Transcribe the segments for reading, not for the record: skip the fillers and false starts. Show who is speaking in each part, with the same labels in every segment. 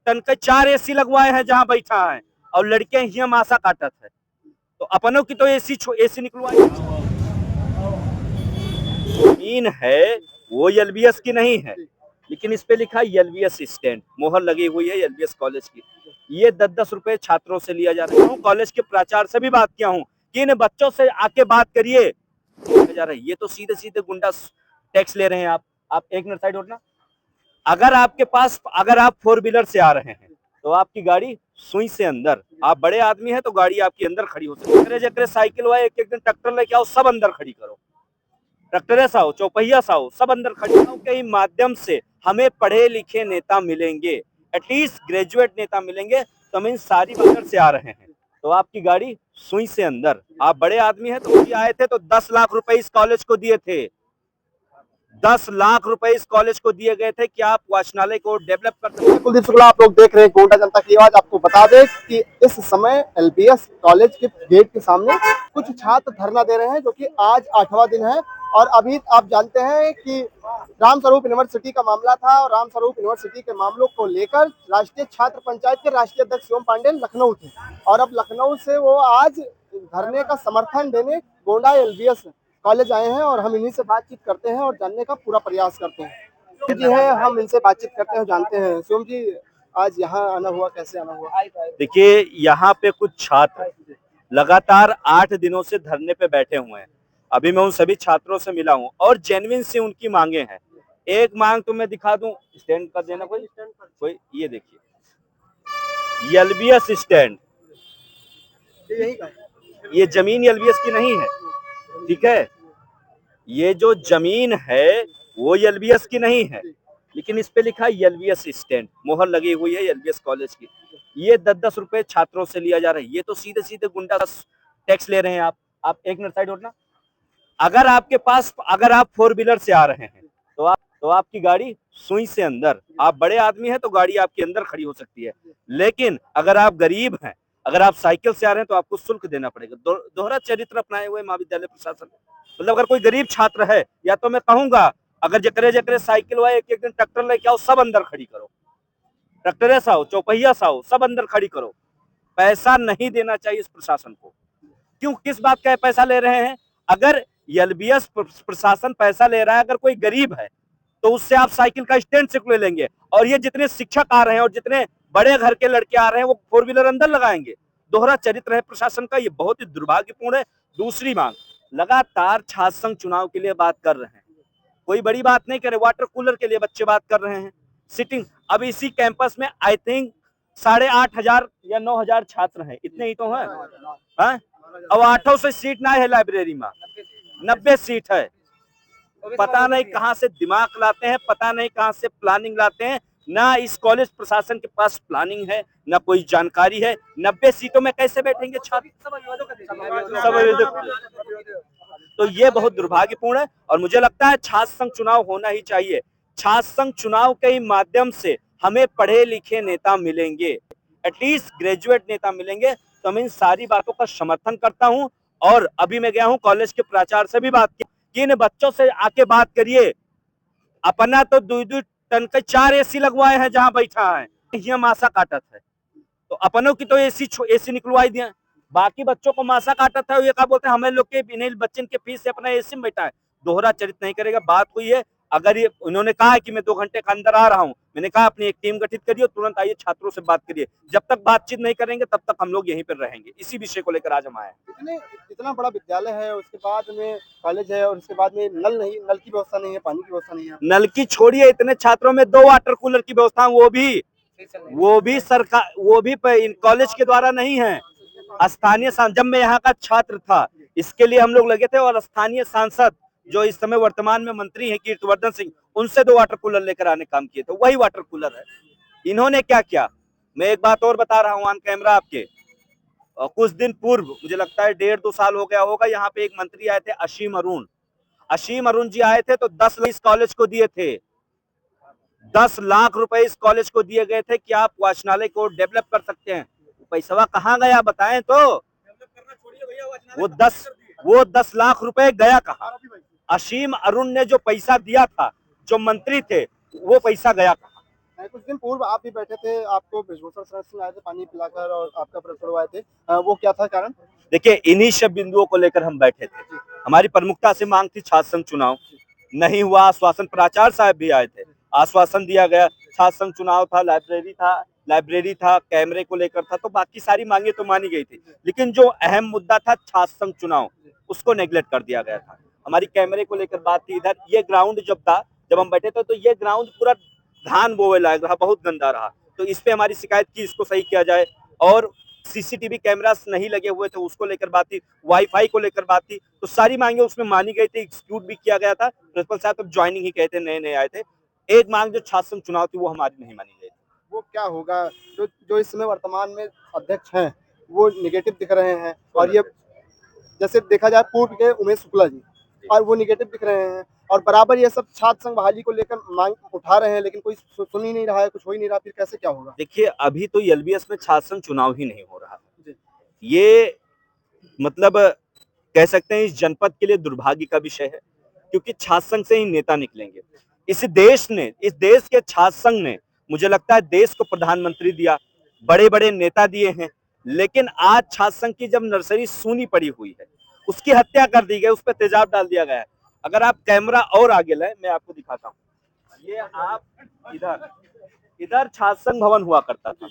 Speaker 1: Ton के 4 AC लगवाए हैं जहां बैठा है, और लड़के ही मासा काटत है। तो अपनों की तो एसी निकलवाई। जमीन है वो एलबीएस की नहीं है, लेकिन इस पे लिखा है एलबीएस स्टैंड, मोहर लगी हुई है एलबीएस कॉलेज की। ये 10-10 रुपए छात्रों से लिया जा रहा है। कॉलेज के प्राचार्य से भी बात किया हूँ कि इन बच्चों से आके बात करिए जा रहा है। ये तो सीधे सीधे गुंडा टैक्स ले रहे हैं। आप एक मिनट साइड होना। अगर आपके पास, अगर आप 4 व्हीलर से आ रहे हैं तो आपकी गाड़ी सुई से अंदर, आप बड़े आदमी हैं तो गाड़ी आपकी अंदर खड़ी हो सकती है। जकरे साइकिल हुआ, एक एक दिन ट्रैक्टर लेके आओ, सब अंदर खड़ी करो, ट्रैक्टर सा हो, चौपहिया सा हो, सब अंदर खड़ी के माध्यम से हमें पढ़े लिखे नेता मिलेंगे, एटलीस्ट ग्रेजुएट नेता मिलेंगे। तो हम इन सारी बाजार से आ रहे हैं तो आपकी गाड़ी सुई से अंदर, आप बड़े आदमी हैं तो आए थे तो 10 लाख रुपए इस कॉलेज को दिए थे। 10 लाख रुपए इस कॉलेज को दिए गए थे कि आप वाचनालय को डेवलप कर सकते हैं।
Speaker 2: कुलदीप शुक्ला आप लोग देख रहे हैं गोंडा जनता की आवाज। आपको बता दें कि इस समय एलबीएस कॉलेज के गेट के सामने कुछ छात्र धरना दे रहे हैं, जो कि आज 8वां दिन है। और अभी आप जानते हैं कि रामस्वरूप यूनिवर्सिटी का मामला था, और रामस्वरूप यूनिवर्सिटी के मामलों को लेकर राष्ट्रीय छात्र पंचायत के राष्ट्रीय अध्यक्ष शिवम पांडे लखनऊ थे, और अब लखनऊ से वो आज धरने का समर्थन देने गोंडा एलबीएस कॉलेज आए हैं। और हम इन्हीं से बातचीत करते हैं और जानने का पूरा प्रयास करते हैं। जी है, हम इनसे बातचीत करते हैं, जानते हैं। शिवम जी, आज यहाँ आना हुआ, कैसे आना हुआ?
Speaker 1: देखिए, यहाँ पे कुछ छात्र लगातार 8 दिनों से धरने पे बैठे हुए हैं। अभी मैं उन सभी छात्रों से मिला हूँ और जेन्युइन से उनकी मांगे हैं। एक मांग तो मैं दिखा दूं, स्टैंड कर देना कोई, ये देखिए एलबीएस स्टैंड, ये जमीन एलबीएस की नहीं है, ठीक है। ये जो जमीन है वो एलबीएस की नहीं है, लेकिन इस पे लिखा है एलबीएस स्टैंड, मोहर लगी हुई है एलबीएस कॉलेज की। ये 10-10 रुपए छात्रों से लिया जा रहा है। ये तो सीधे सीधे गुंडा टैक्स ले रहे हैं। आप एक मिनट साइड होना। अगर आपके पास, अगर आप 4 व्हीलर से आ रहे हैं तो आपकी गाड़ी सुई से अंदर, आप बड़े आदमी हैं तो गाड़ी आपके अंदर खड़ी हो सकती है। लेकिन अगर आप गरीब हैं, अगर आप साइकिल से आ रहे हैं तो आपको शुल्क देना पड़ेगा। दोहरा चरित्र अपनाए हुए महाविद्यालय प्रशासन, मतलब अगर कोई गरीब छात्र है, या तो मैं कहूंगा अगर जकरे जकरे साइकिल हुआ, एक एक दिन ट्रैक्टर लेके आओ, सब अंदर खड़ी करो, ट्रैक्टर सा हो, चौपहिया सा हो, सब अंदर खड़ी करो। पैसा नहीं देना चाहिए इस प्रशासन को। क्यों, किस बात का पैसा ले रहे हैं? अगर एलबीएस प्रशासन पैसा ले रहा है, अगर कोई गरीब है तो उससे आप साइकिल का स्टैंड से ले लेंगे, और ये जितने शिक्षक आ रहे हैं और जितने बड़े घर के लड़के आ रहे हैं वो 4 व्हीलर अंदर लगाएंगे। दोहरा चरित्र है प्रशासन का, ये बहुत ही दुर्भाग्यपूर्ण है। दूसरी मांग, लगातार छात्र संघ चुनाव के लिए बात कर रहे हैं, कोई बड़ी बात नहीं करे, वाटर कूलर के लिए बच्चे बात कर रहे हैं, सिटिंग। अब इसी कैंपस में आई थिंक 8,500 या 9,000 छात्र हैं, इतने ही तो हैं। अब 800 से सीट ना है लाइब्रेरी में, 90 सीट है। पता नहीं कहां से दिमाग लाते हैं, पता नहीं कहां से प्लानिंग लाते हैं। ना इस कॉलेज प्रशासन के पास प्लानिंग है, ना कोई जानकारी है। 90 सीटों में कैसे बैठेंगे छात्र? तो ये बहुत दुर्भाग्यपूर्ण है, और मुझे लगता है छात्र संघ चुनाव होना ही चाहिए। छात्र संघ चुनाव के माध्यम से हमें पढ़े लिखे नेता मिलेंगे, एटलीस्ट ग्रेजुएट नेता मिलेंगे। तो मैं इन सारी बातों का समर्थन करता हूं। और अभी मैं गया हूं कॉलेज के प्राचार्य से भी बात की कि इन बच्चों से आके बात करिए। अपना तो 2-2 टन के 4 एसी लगवाए हैं जहां बैठा है, ये मासा काटत है। तो अपनों की तो एसी निकलवाई दिया, बाकी बच्चों को मासा काटत है। ये क्या बोलते हैं, हमें लोग के बिना बच्चन के फीस से अपना एसी में बैठा है। दोहरा चरित्र नहीं करेगा। बात हुई है, अगर ये उन्होंने कहा है कि मैं 2 घंटे के अंदर आ रहा हूं, मैंने कहा अपनी एक टीम गठित करिए, तुरंत आइए, छात्रों से बात करिए। जब तक बातचीत नहीं करेंगे तब तक हम लोग यहीं पर रहेंगे। इसी विषय को लेकर आज हम आए हैं।
Speaker 2: इतना बड़ा विद्यालय है, उसके बाद में कॉलेज है, और उसके बाद में नल की व्यवस्था नहीं है, पानी की व्यवस्था नहीं है।
Speaker 1: नल की छोड़िए, इतने छात्रों में 2 वाटर कूलर की व्यवस्था, वो भी सरकार, वो भी कॉलेज के द्वारा नहीं है, स्थानीय। जब मैं यहाँ का छात्र था, इसके लिए हम लोग लगे थे, और स्थानीय सांसद जो इस समय वर्तमान में मंत्री हैं कीर्तिवर्धन सिंह, उनसे 2 वाटर कूलर लेकर आने काम किए थे, वही वाटर कूलर है। इन्होंने क्या किया, मैं एक बात और बता रहा हूँ ऑन कैमरा आपके। कुछ दिन पूर्व, मुझे लगता है 1.5-2 साल हो गया होगा, यहाँ पे एक मंत्री आए थे, असीम अरुण जी आए थे, तो 10 लाख इस कॉलेज को दिए थे। 10 लाख रुपए इस कॉलेज को दिए गए थे कि आप वाचनालय को डेवलप कर सकते हैं। पैसा कहाँ गया बताएं तो? वो 10 लाख रुपए गया कहाँ? असीम अरुण ने जो पैसा दिया था, जो मंत्री थे, वो पैसा गया कहाँ?
Speaker 2: कुछ दिन पूर्व आप भी बैठे थे, आपको ब्रिजभूषण शरण सिंह आए थे पानी पिलाकर और आपका प्रश्न छुड़वाए थे, वो क्या था कारण?
Speaker 1: देखिए, इन्हीं सब बिंदुओं को लेकर हम बैठे थे। हमारी प्रमुखता से मांग थी छात्र संघ चुनाव, नहीं हुआ। आश्वासन, प्राचार्य साहब भी आए थे, आश्वासन दिया गया। छात्र संघ चुनाव था, लाइब्रेरी था, कैमरे को लेकर था, तो बाकी सारी मांगे तो मानी गई थी, लेकिन जो अहम मुद्दा था छात्र संघ चुनाव, उसको नेग्लेक्ट कर दिया गया था। हमारी कैमरे को लेकर बात थी। इधर ये ग्राउंड जब था, जब हम बैठे थे, तो ये ग्राउंड पूरा धान बोए लायक रहा, बहुत गंदा रहा। तो इस पे हमारी शिकायत की, इसको सही किया जाए। और सीसीटीवी कैमरास नहीं लगे हुए थे, उसको लेकर बात थी। वाईफाई को लेकर बात थी। तो सारी मांगे उसमें मानी गई थी, एक्सक्यूट भी किया गया था। प्रिंसिपल साहब तब ज्वाइनिंग ही कहते, नए नए आए थे। एक मांग जो छात्र संघ चुनाव थी, वो हमारी नहीं मानी गई।
Speaker 2: वो क्या होगा? जो जो इस समय वर्तमान में अध्यक्ष हैं, वो निगेटिव दिख रहे हैं, और ये जैसे देखा जाए पूर्व के उमेश शुक्ला जी, और वो निगेटिव दिख रहे हैं, और बराबर ये सब छात्र संघ बहाली को लेकर मांग उठा रहे हैं, लेकिन कोई सुन ही नहीं रहा है, कुछ हो ही नहीं रहा, फिर कैसे क्या होगा?
Speaker 1: देखिए, अभी तो एलबीएस में छात्र संघ चुनाव ही नहीं हो रहा। ये मतलब कह सकते हैं इस जनपद के लिए दुर्भाग्य का विषय है, क्योंकि छात्र संघ से ही नेता निकलेंगे। इस देश के छात्र संघ ने, मुझे लगता है, देश को प्रधानमंत्री दिया, बड़े बड़े नेता दिए हैं, लेकिन आज छात्र संघ की जब नर्सरी सूनी पड़ी हुई है, उसकी हत्या कर दी गई, उस पर तेजाब डाल दिया गया है। अगर आप कैमरा और आगे लाए, मैं आपको दिखाता हूँ। ये आप इधर छात्र संघ भवन हुआ करता था,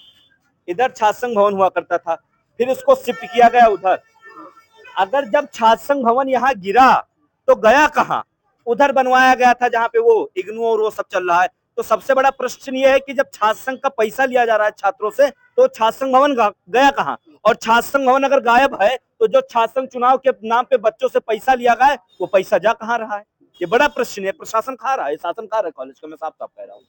Speaker 1: इधर छात्र संघ भवन हुआ करता था, फिर उसको शिफ्ट किया गया उधर। अगर जब छात्र संघ भवन यहाँ गिरा तो गया कहाँ? उधर बनवाया गया था जहाँ पे वो इग्नू और वो सब चल रहा है। तो सबसे बड़ा प्रश्न ये है कि जब छात्र संघ का पैसा लिया जा रहा है छात्रों से, तो छात्र संघ भवन गया कहाँ? और छात्र संघ भवन अगर गायब है, तो जो छात्र संघ चुनाव के नाम पे बच्चों से पैसा लिया गया, वो पैसा जा कहाँ रहा है? ये बड़ा प्रश्न है। प्रशासन खा रहा है, शासन खा रहा है कॉलेज का, मैं साफ साफ कह रहा हूँ।